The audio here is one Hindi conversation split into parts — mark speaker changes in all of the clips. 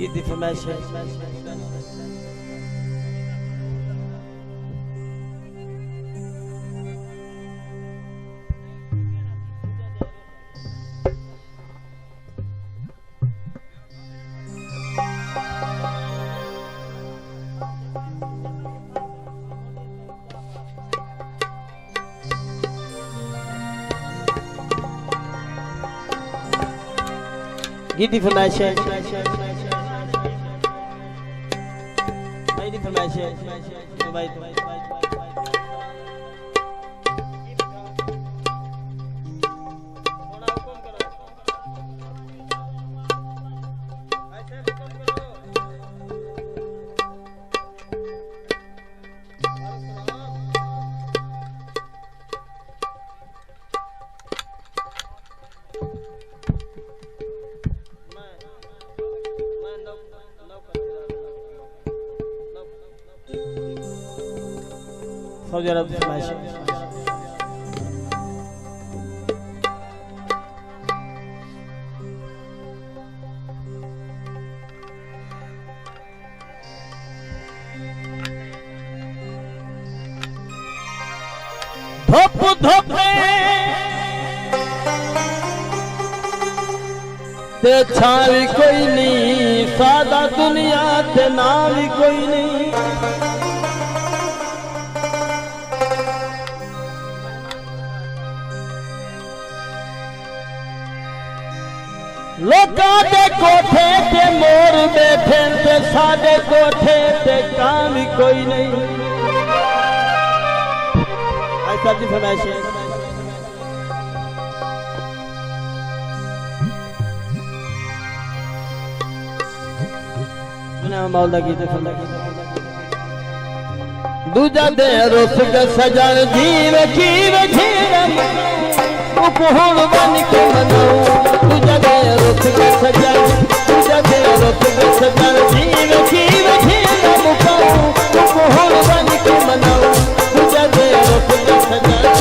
Speaker 1: गीत फरमाइश है। गीत फरमाइश है। फरमाइश है भाई सऊदी अरब से फरमाइश है। धोप धोपे ते छावी कोई नहीं, सादा दुनिया ते नाम ही कोई नहीं। लोका दे कोठे ते मोर बैठे ते साडे कोठे ते काम ही कोई नहीं। ऐसा जी फरमाइश है। बिना मौला गीत दूजा दे रुस के सजन जीव जीव जीव उपहोल बन के मनाऊं। दूजा दे रुस के सजन, दूजा दे रुस के सजन जीव जीव जीव उपहोल बन के मनाऊं। दूजा दे रुस के सजन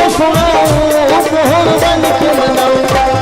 Speaker 1: सुनाऊं, उपहोल बन के मनाऊं।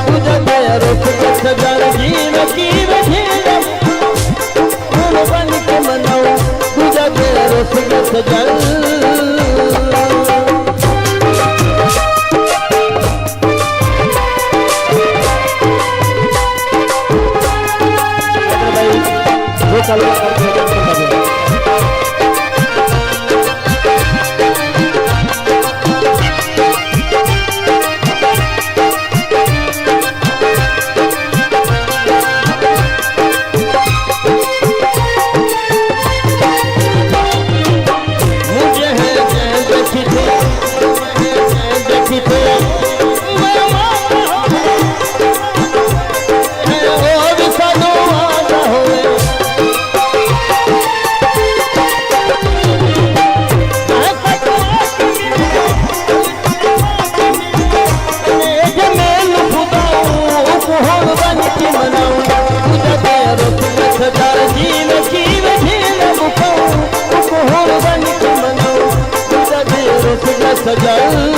Speaker 1: सजाऊं।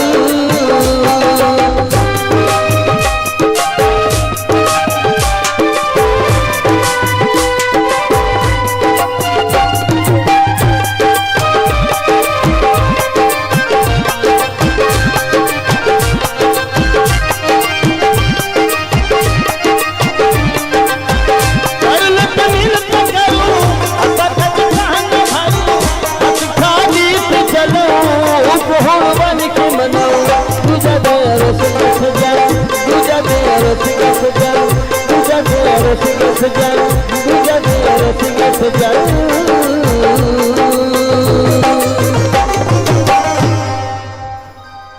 Speaker 1: सजाऊं,